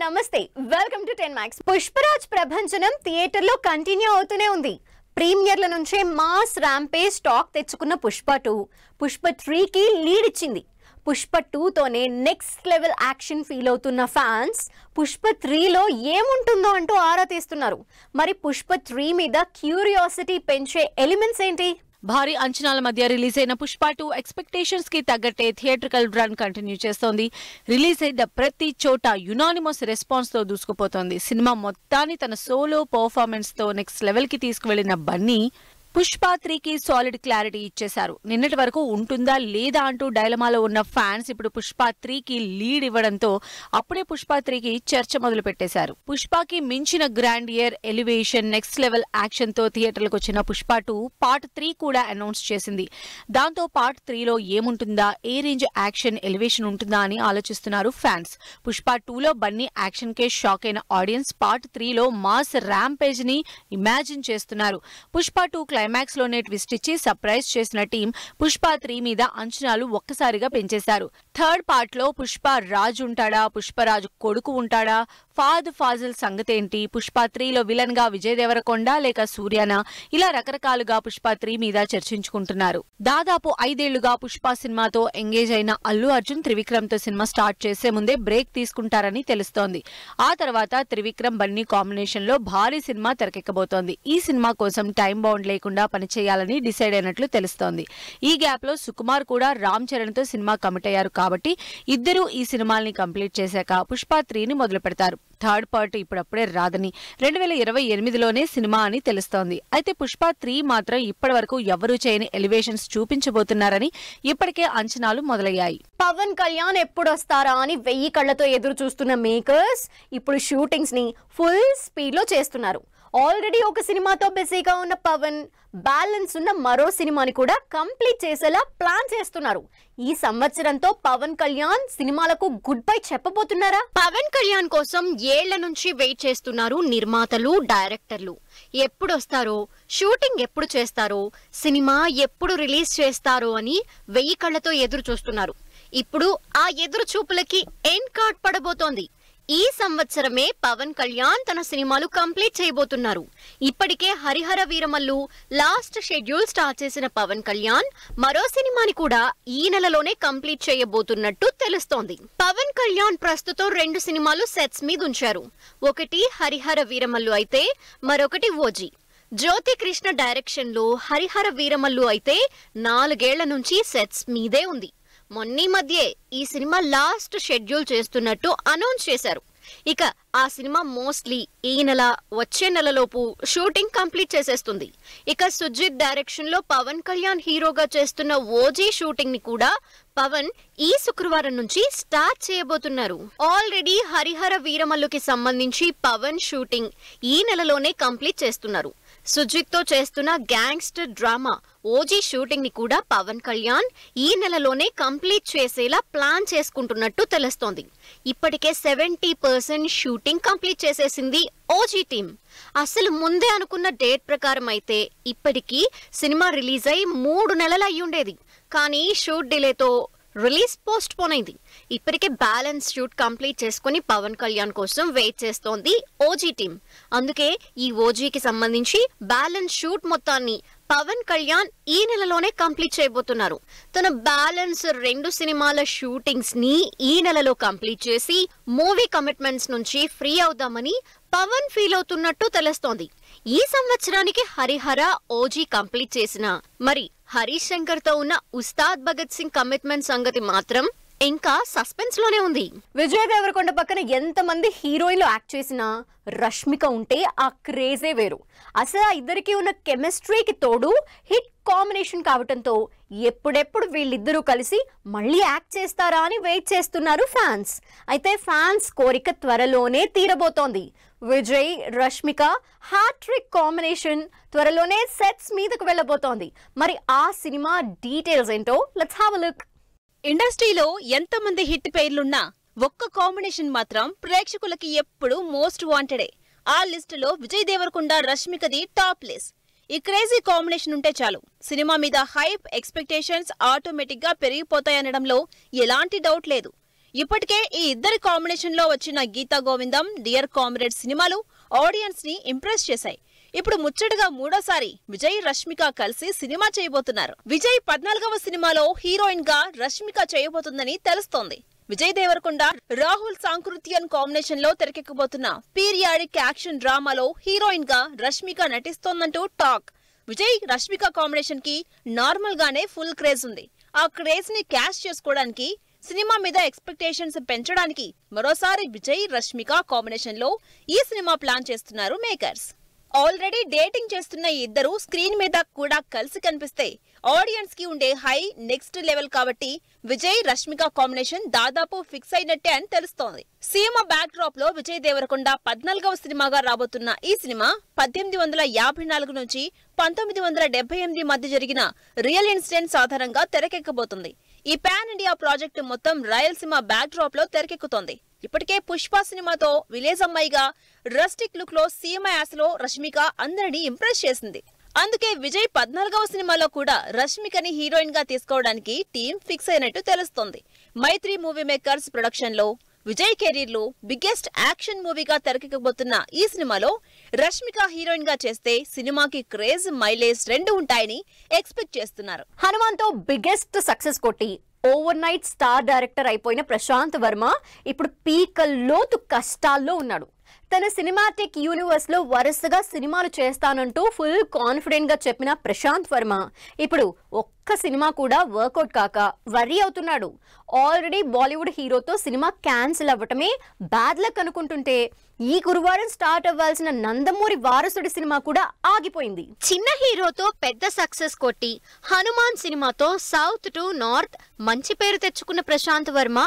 నమస్తే welcome to 10 Max. Pushparaj ప్రభంజనం theatre లో కంటిన్యూ అవుతూనే ఉంది. ప్రీమియర్ల నుంచే మాస్ ర్యాంపేజ్ స్టాక్ తెచ్చుకున్న పుష్ప 2 పుష్ప 3 కి లీడ్ ఇచ్చింది. పుష్ప 2 తోనే నెక్స్ట్ లెవెల్ యాక్షన్ ఫీల్ అవుతున్న ఫ్యాన్స్ పుష్ప 3 లో ఏముంటుందో అంటూ ఆరా తీస్తున్నారు. మరి పుష్ప 3 మీద క్యూరియాసిటీ పెంచే ఎలిమెంట్స్ ఏంటి? భారీ అంచనాల మధ్య రిలీజ్ అయిన పుష్ప 2 ఎక్స్పెక్టేషన్స్ కి తగ్గట్టే థియేట్రికల్ రన్ కంటిన్యూ చేస్తోంది. రిలీజ్ అయిన ప్రతి చోట యునానిమస్ రెస్పాన్స్ తో దూసుకుపోతోంది. సినిమా మొత్తాన్ని తన సోలో పర్ఫార్మెన్స్ తో నెక్స్ట్ లెవెల్ కి తీసుకువెళ్లిన బన్నీ పుష్ప 3 కి సాలిడ్ క్లారిటీ ఇచ్చేశారు. నిన్నటి వరకు ఉంటుందా లేదా అంటూ డైలమాలో ఉన్న ఫ్యాన్స్ ఇప్పుడు పుష్ప 3 కి లీడ్ ఇవ్వడంతో అప్పుడే పుష్ప 3 కి చర్చ మొదలు పెట్టేశారు. పుష్పకి మించిన grandeur, elevation, next level action తో థియేటర్లకు వచ్చిన పుష్ప 2 పార్ట్ 3 కూడా అనౌన్స్ చేసింది. దాంతో పార్ట్ 3 లో ఏముంటుందా, ఏ రేంజ్ యాక్షన్, ఎలివేషన్ ఉంటుందా అని ఆలోచిస్తున్నారు ఫ్యాన్స్. పుష్ప 2 లో బన్నీ యాక్షన్ కే షాక్ అయిన ఆడియన్స్ పార్ట్ 3 లో మాస్ ర్యాంపేజ్ ని ఇమాజిన్ చేస్తున్నారు. పుష్ప 2 క్లైమాక్స్ లోనే ట్విస్ట్ ఇచ్చి సర్ప్రైజ్ చేసిన టీం పుష్ప 3 మీద అంచనాలు ఒక్కసారిగా పెంచేశారు. థర్డ్ పార్ట్ లో పుష్ప రాజు ఉంటాడా, పుష్పరాజు కొడుకు ఉంటాడా, ఫాజిల్ సంగతేంటి, పుష్ప 3 లో విలన్ గా విజయ్ దేవరకొండ లేక సూర్యానా, ఇలా రకరకాలుగా పుష్ప 3 మీద చర్చించుకుంటున్నారు. దాదాపు 5 ఏళ్లుగా పుష్ప సినిమాతో ఎంగేజ్ అయిన అల్లు అర్జున్ త్రివిక్రమ్ తో సినిమా స్టార్ట్ చేసే ముందే బ్రేక్ తీసుకుంటారని తెలుస్తోంది. ఆ తర్వాత త్రివిక్రమ్ బన్నీ కాంబినేషన్ లో భారీ సినిమా తెరకెక్కబోతోంది. ఈ సినిమా కోసం టైం బౌండ్ లేకుండా పనిచేయాలని డిసైడ్ అయినట్లు తెలుస్తోంది. ఈ గ్యాప్ లో సుకుమార్ కూడా రామ్ చరణ్ తో సినిమా కమిట్ అయ్యారు కాబట్టి ఇద్దరూ ఈ సినిమాల్ని కంప్లీట్ చేశాక పుష్ప 3 ని మొదలు పెడతారు. థర్డ్ పార్ట్ ఇప్పుడప్పుడే రాదని 2028లోనే సినిమా అని తెలుస్తోంది. అయితే పుష్ప 3 మాత్రం ఇప్పటి వరకు ఎవరూ చేయని ఎలివేషన్స్ చూపించబోతున్నారని ఇప్పటికే అంచనాలు మొదలయ్యాయి. పవన్ కళ్యాణ్ ఎప్పుడు వస్తారా అని 1000 కళ్లతో ఎదురు చూస్తున్న మేకర్స్ ఇప్పుడు షూటింగ్స్ ని ఫుల్ స్పీడ్ లో చేస్తున్నారు. ఆల్రెడీ ఒక సినిమాతో బిజీగా ఉన్న పవన్ బ్యాలెన్స్ ఉన్న మరో సినిమాని కూడా కంప్లీట్ చేసేలా ప్లాన్ చేస్తున్నారు. ఈ సంవత్సరంతో పవన్ కళ్యాణ్ సినిమాలకు గుడ్ బై చెప్పబోతున్నారా? పవన్ కళ్యాణ్ కోసం ఏళ్ల నుంచి వెయిట్ చేస్తున్నారు నిర్మాతలు, డైరెక్టర్లు. ఎప్పుడు వస్తారో, షూటింగ్ ఎప్పుడు చేస్తారో, సినిమా ఎప్పుడు రిలీజ్ చేస్తారో అని 1000 కళ్లతో ఎదురు చూస్తున్నారు. ఇప్పుడు ఆ ఎదురు చూపులకి ఎండ్ కార్డ్ పడబోతోంది. ఈ సంవత్సరమే పవన్ కళ్యాణ్ తన సినిమాలు కంప్లీట్ చేయబోతున్నారు. ఇప్పటికే Harihara Veeramallu last schedule start చేసిన పవన్ కళ్యాణ్ మరో సినిమాని కూడా ఈ నెలలోనే కంప్లీట్ చేయబోతున్నట్టు తెలుస్తోంది. పవన్ కళ్యాణ్ ప్రస్తుతం 2 సినిమాలు సెట్స్ మీద ఉంచారు. ఒకటి హరిహర వీరమల్లు అయితే మరొకటి ఓజీ. జ్యోతి కృష్ణ డైరెక్షన్ లో హరిహర వీరమల్లు అయితే 4 ఏళ్ల నుంచి సెట్స్ మీదే ఉంది. మొన్నీ మధ్యే ఈ సినిమా లాస్ట్ షెడ్యూల్ చేస్తున్నట్టు అనౌన్స్ చేశారు. ఇక ఆ సినిమా మోస్ట్లీ ఈ నెల, వచ్చే నెలలోపు షూటింగ్ కంప్లీట్ చేసేస్తుంది. ఇక సుజిత్ డైరెక్షన్ లో పవన్ కళ్యాణ్ హీరోగా చేస్తున్న ఓజీ షూటింగ్ ని కూడా పవన్ ఈ శుక్రవారం నుంచి స్టార్ట్ చేయబోతున్నారు. ఆల్రెడీ హరిహర వీరమల్లుకి సంబంధించి పవన్ షూటింగ్ ఈ నెలలోనే కంప్లీట్ చేస్తున్నారు. సుజిత్ తో చేస్తున్న గ్యాంగ్స్టర్ డ్రామా ఓజీ షూటింగ్ ని కూడా పవన్ కళ్యాణ్ ఈ నెలలోనే కంప్లీట్ చేసేలా ప్లాన్ చేసుకుంటున్నట్టు తెలుస్తోంది. ఇప్పటికే 70% షూటింగ్ కంప్లీట్ చేసేసింది ఓజీ టీం. అసలు ముందే అనుకున్న డేట్ ప్రకారం అయితే ఇప్పటికీ సినిమా రిలీజ్ అయి 3 నెలలు అయ్యుండేది. కానీ షూట్ డిలేతో రిలీజ్ పోస్ట్ పోన్ అయింది. ఇప్పటికే బ్యాలెన్స్ షూట్ కంప్లీట్ చేసుకుని పవన్ కళ్యాణ్ కోసం వెయిట్ చేస్తోంది ఓజీ టీం. అందుకే ఈ ఓజీకి సంబంధించి బ్యాలెన్స్ షూట్ మొత్తాన్ని పవన్ కళ్యాణ్ ఈ నెలలోనే కంప్లీట్ చేయబోతున్నారు. తన బ్యాలెన్స్ 2 సినిమాల షూటింగ్స్ ని ఈ నెలలో కంప్లీట్ చేసి మూవీ కమిట్మెంట్స్ నుంచి ఫ్రీ అవుదామని పవన్ ఫీల్ అవుతున్నట్టు తెలుస్తోంది. ఈ సంవత్సరానికి హరిహర, ఓజీ కంప్లీట్ చేసిన మరి హరీష్ శంకర్ తో ఉన్న ఉస్తాద్ భగత్ సింగ్ కమిట్మెంట్ సంగతి మాత్రం ఇంకా సస్పెన్స్ లోనే ఉంది. విజయ్ దేవరకొండ పక్కన ఎంతమంది హీరోయిన్లు యాక్ట్ చేసినా రష్మిక ఉంటే ఆ క్రేజే వేరు. అసలు ఆ ఇద్దరికి ఉన్న కెమిస్ట్రీకి తోడు హిట్ కాంబినేషన్ కావటంతో ఎప్పుడెప్పుడు వీళ్ళిద్దరూ కలిసి మళ్ళీ యాక్ట్ చేస్తారా అని వెయిట్ చేస్తున్నారు ఫ్యాన్స్. అయితే ఫ్యాన్స్ కోరిక త్వరలోనే తీరబోతోంది. విజయ్, రష్మిక హ్యాట్రిక్ కాంబినేషన్ త్వరలోనే సెట్స్ మీదకు వెళ్ళబోతోంది. మరి ఆ సినిమా డీటెయిల్స్ ఏంటో లెట్స్ హావ్ ఎ లుక్. ఇండస్ట్రీలో ఎంతమంది హిట్ పేర్లున్నా ఒక్క కాంబినేషన్ మాత్రం ప్రేక్షకులకి ఎప్పుడు మోస్ట్ వాంటెడే. ఆ లిస్టులో విజయ్ దేవరకొండ, రష్మికది టాప్ లిస్ట్. ఈ క్రేజీ కాంబినేషన్ ఉంటే చాలు సినిమా మీద హైప్, ఎక్స్పెక్టేషన్స్ ఆటోమేటిక్ గా పెరిగిపోతాయనడంలో ఎలాంటి డౌట్ లేదు. ఇప్పటికే ఈ ఇద్దరి కాంబినేషన్ లో వచ్చిన గీతా గోవిందం, డియర్ కామ్రేడ్ సినిమాలు ఆడియన్స్ ని ఇంప్రెస్ చేశాయి. ఇప్పుడు ముచ్చటగా మూడోసారి విజయ్, రష్మిక కలిసి సినిమా చేయబోతున్నారు. విజయ్ 14వ సినిమాలో హీరోయిన్ గా రష్మిక చేయబోతుందని తెలుస్తోంది. విజయ్ దేవరకొండ, రాహుల్ సాంకృత్యన్ కాంబినేషన్ లో తెరకెక్కబోతున్న పీరియాడిక్ యాక్షన్ డ్రామాలో హీరోయిన్ గా రష్మిక నటిస్తోందంటూ టాక్. విజయ్, రష్మిక కాంబినేషన్ కి నార్మల్ గానే ఫుల్ క్రేజ్ ఉంది. ఆ క్రేజ్ ని క్యాష్ చేసుకోవడానికి, సినిమా మీద ఎక్స్పెక్టేషన్స్ పెంచడానికి మరోసారి విజయ్, రష్మిక కాంబినేషన్ లో ఈ సినిమా ప్లాన్ చేస్తున్నారు మేకర్స్. ఆల్రెడీ డేటింగ్ చేస్తున్న ఈ ఇద్దరు స్క్రీన్ మీద కూడా కలిసి కనిపిస్తే ఆడియన్స్ కి ఉండే హై నెక్స్ట్ లెవెల్ కాబట్టి విజయ్, రష్మిక కాంబినేషన్ దాదాపు ఫిక్స్ అయినట్టే అని తెలుస్తోంది. సీమ బ్యాక్ డ్రాప్ లో విజయ్ దేవరకొండ 14వ సినిమాగా రాబోతున్న ఈ సినిమా 1854 నుంచి 1978 మధ్య జరిగిన రియల్ ఇన్సిడెంట్స్ ఆధారంగా తెరకెక్కబోతుంది. ఈ పాన్ ఇండియా ప్రాజెక్టు మొత్తం రాయలసీమ బ్యాక్ డ్రాప్ లో తెరకెక్కుతోంది. ఇప్పటికే పుష్ప సినిమాతో విలేజ్ అమ్మాయిగా రస్టిక్ లుక్ లో సీమ యాసలో రష్మిక అందరినీ ఇంప్రెస్ చేసింది. అందుకే విజయ్ 14వ సినిమాలో కూడా రష్మికని హీరోయిన్ గా తీసుకోవడానికి టీం ఫిక్స్ అయినట్టు తెలుస్తోంది. మైత్రి మూవీ మేకర్స్ ప్రొడక్షన్ లో విజయ్ కెరీర్ లో బిగ్గెస్ట్ యాక్షన్ మూవీగా తెరకెక్కబోతున్న ఈ సినిమాలో రష్మిక హీరోయిన్ గా చేస్తే సినిమాకి క్రేజ్, మైలేజ్ రెండు ఉంటాయని ఎక్స్పెక్ట్ చేస్తున్నారు. హనుమాన్ తో బిగ్గెస్ట్ సక్సెస్ కొట్టి ఓవర్ నైట్ స్టార్ డైరెక్టర్ అయిపోయిన ప్రశాంత్ వర్మ ఇప్పుడు పీకల్లోతు కష్టాల్లో ఉన్నాడు. తన సినిమాటిక్ యూనివర్స్ లో వరుసగా సినిమాలు చేస్తానంటూ ఫుల్ కాన్ఫిడెంట్ గా చెప్పిన ప్రశాంత్ వర్మ ఇప్పుడు ఒక్క సినిమా కూడా వర్కౌట్ కాక వర్రీ అవుతున్నాడు. ఆల్రెడీ బాలీవుడ్ హీరోతో సినిమా క్యాన్సిల్ అవ్వటమే బ్యాడ్ లక్ అనుకుంటుంటే ఈ గురువారం స్టార్ట్ అవ్వాల్సిన నందమూరి వారసుడి సినిమా కూడా ఆగిపోయింది. చిన్న హీరోతో పెద్ద సక్సెస్ కొట్టి హనుమాన్ సినిమాతో సౌత్ టు నార్త్ మంచి పేరు తెచ్చుకున్న Prashant Varma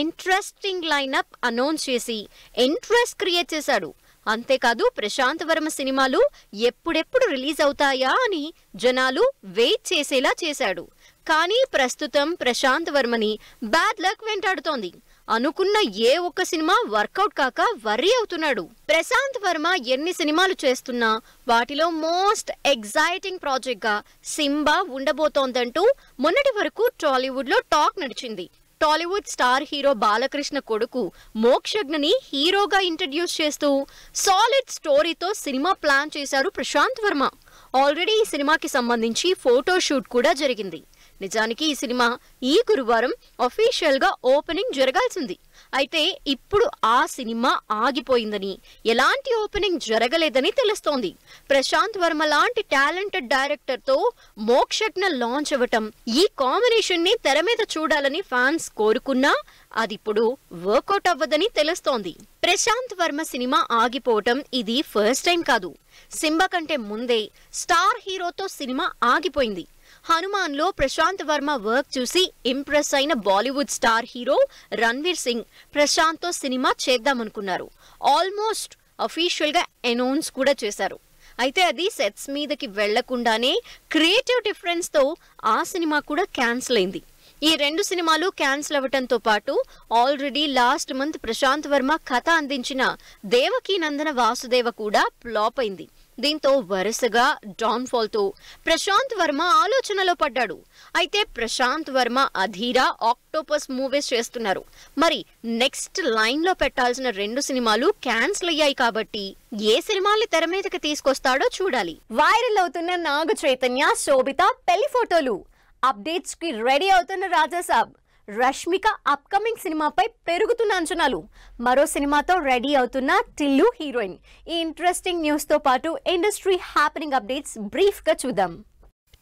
interesting lineup announce చేసి ఇంట్రెస్ట్ క్రియేట్ చేశాడు. అంతేకాదు ప్రశాంత్ వర్మ సినిమాలు ఎప్పుడెప్పుడు రిలీజ్ అవుతాయా అని జనాలు వెయిట్ చేసేలా చేశాడు. కానీ ప్రస్తుతం ప్రశాంత్ వర్మని బ్యాడ్ లక్ వెంటాడుతోంది. అనుకున్న ఏ ఒక్క సినిమా వర్కౌట్ కాక వర్రీ అవుతున్నాడు. ప్రశాంత్ వర్మ ఎన్ని సినిమాలు చేస్తున్నా వాటిలో మోస్ట్ ఎగ్జైటింగ్ ప్రాజెక్ట్ గా సింబా ఉండబోతోందంటూ మొన్నటి వరకు టాలీవుడ్ లో టాక్ నడిచింది. టాలీవుడ్ స్టార్ హీరో బాలకృష్ణ కొడుకు మోక్షజ్ఞని హీరోగా ఇంట్రడ్యూస్ చేస్తూ సాలిడ్ స్టోరీతో సినిమా ప్లాన్ చేశారు ప్రశాంత్ వర్మ. ఆల్రెడీ ఈ సినిమాకి సంబంధించి ఫోటోషూట్ కూడా జరిగింది. నిజానికి ఈ సినిమా ఈ గురువారం అఫీషియల్ గా ఓపెనింగ్ జరగాల్సింది. అయితే ఇప్పుడు ఆ సినిమా ఆగిపోయిందని, ఎలాంటి ఓపెనింగ్ జరగలేదని తెలుస్తోంది. ప్రశాంత్ వర్మ లాంటి టాలెంటెడ్ డైరెక్టర్ తో మోక్షజ్ఞ లాంచ్ అవ్వటం, ఈ కాంబినేషన్ ని తెర మీద చూడాలని ఫ్యాన్స్ కోరుకున్నా అది ఇప్పుడు వర్కౌట్ అవ్వదని తెలుస్తోంది. ప్రశాంత్ వర్మ సినిమా ఆగిపోవటం ఇది ఫస్ట్ టైం కాదు. సింబా కంటే ముందే స్టార్ హీరోతో సినిమా ఆగిపోయింది. హనుమాన్ లో ప్రశాంత్ వర్మ వర్క్ చూసి ఇంప్రెస్ అయిన బాలీవుడ్ స్టార్ హీరో రణ్వీర్ సింగ్ ప్రశాంత్ తో సినిమా చేద్దామనుకున్నారు. ఆల్మోస్ట్ అఫీషియల్ గా అనౌన్స్ కూడా చేశారు. అయితే అది సెట్స్ మీదకి వెళ్లకుండానే క్రియేటివ్ డిఫరెన్స్ తో ఆ సినిమా కూడా క్యాన్సిల్ అయింది. ఈ రెండు సినిమాలు క్యాన్సిల్ అవ్వటంతో పాటు already last month Prashanth Varma కథ అందించిన దేవకీ నందన వాసుదేవ కూడా ఫ్లాప్ అయింది. దీంతో వరుసగా డౌన్ఫాల్ తో ప్రశాంత్ వర్మ ఆలోచనలో పడ్డాడు. అయితే ప్రశాంత్ వర్మ అధీరా, ఆక్టోపస్ మూవీస్ చేస్తున్నారు. మరి నెక్స్ట్ లైన్ లో పెట్టాల్సిన రెండు సినిమాలు క్యాన్సిల్ అయ్యాయి కాబట్టి ఏ సినిమాల్ని తెర మీదకి తీసుకొస్తాడో చూడాలి. వైరల్ అవుతున్న నాగ చైతన్య, శోభిత పెళ్లి ఫోటోలు, అప్డేట్స్ కి రెడీ అవుతున్న రాజాసాబ్, రష్మిక అప్కమింగ్ సినిమాపై పెరుగుతున్న అంచనాలు, మరో సినిమాతో రెడీ అవుతున్న టిల్లు హీరోయిన్. ఈ ఇంట్రెస్టింగ్ న్యూస్ తో పాటు ఇండస్ట్రీ హ్యాపెనింగ్ అప్డేట్స్ బ్రీఫ్ గా చూద్దాం.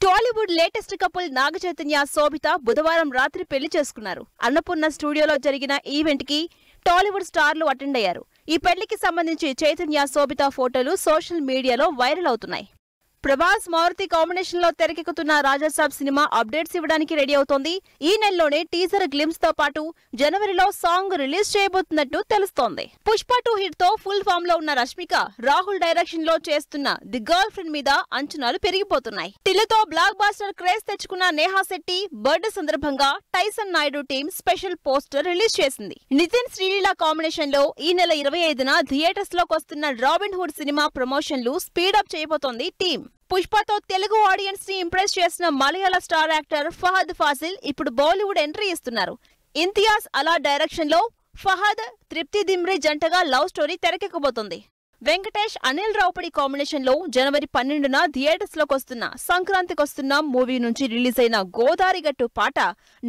టాలీవుడ్ లేటెస్ట్ కపుల్ నాగ చైతన్య, శోభిత బుధవారం రాత్రి పెళ్లి చేసుకున్నారు. అన్నపూర్ణ స్టూడియోలో జరిగిన ఈవెంట్ కి టాలీవుడ్ స్టార్లు అటెండ్ అయ్యారు. ఈ పెళ్లికి సంబంధించి చైతన్య, శోభిత ఫోటోలు సోషల్ మీడియాలో వైరల్ అవుతున్నాయి. ప్రభాస్, మారుతి కాంబినేషన్ లో తెరకెక్కుతున్న రాజాసాబ్ సినిమా అప్డేట్స్ ఇవ్వడానికి రెడీ అవుతోంది. ఈ నెలలోనే టీజర్ గ్లిమ్స్ తో పాటు జనవరిలో సాంగ్ రిలీజ్ చేయబోతున్నట్టు తెలుస్తోంది. పుష్ప 2 హిట్ తో ఫుల్ ఫామ్ లో ఉన్న రష్మిక, రాహుల్ డైరెక్షన్ లో చేస్తున్న ది గర్ల్ ఫ్రెండ్ మీద అంచనాలు పెరిగిపోతున్నాయి. టిల్లుతో బ్లాక్ బాస్టర్ క్రేజ్ తెచ్చుకున్న నేహా శెట్టి బర్త్డే సందర్భంగా Tyson Naidu team special poster release చేసింది. నితిన్, శ్రీలీల కాంబినేషన్ లో ఈ నెల 25న థియేటర్స్ లోకి వస్తున్న రాబిన్ హుడ్ సినిమా ప్రమోషన్లు స్పీడప్ చేయబోతోంది టీం. పుష్పతో తెలుగు ఆడియన్స్ ని ఇంప్రెస్ చేసిన మలయాళ స్టార్ యాక్టర్ ఫహద్ ఫాసిల్ ఇప్పుడు బాలీవుడ్ ఎంట్రీ ఇస్తున్నారు. ఇంతియాజ్ అలా డైరెక్షన్ లో ఫహద్, తృప్తి దిమ్రి జంటగా లవ్ స్టోరీ తెరకెక్కబోతుంది. వెంకటేష్, అనిల్ రావుపడి కాంబినేషన్ లో జనవరి 12న థియేటర్స్ లోకి వస్తున్న సంక్రాంతికొస్తున్న మూవీ నుంచి రిలీజ్ అయిన గోదారిగట్టు పాట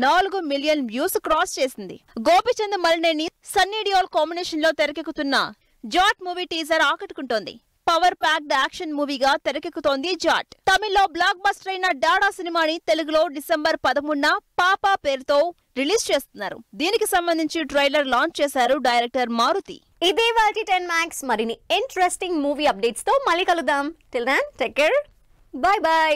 4 మిలియన్ వ్యూస్ క్రాస్ చేసింది. గోపిచంద్ మలినేని, సన్నీ డియోల్ కాంబినేషన్ లో తెరకెక్కుతున్న జాట్ మూవీ టీజర్ ఆకట్టుకుంటోంది. పవర్ ప్యాక్డ్ యాక్షన్ మూవీగా తెరకెక్కుతోంది జాట్. తమిళ్లో బ్లాక్ బస్టర్ అయిన డాడా సినిమాని తెలుగులో డిసెంబర్ 13న పాపా పేరుతో రిలీజ్ చేస్తున్నారు. దీనికి సంబంధించి ట్రైలర్ లాంచ్ చేశారు డైరెక్టర్ మారుతి. ఇదే వాటి 10 Max మరిన్ని ఇంట్రెస్టింగ్ మూవీ అప్డేట్స్ తో మళ్ళీ కలుద్దాం. Till then take care, bye by.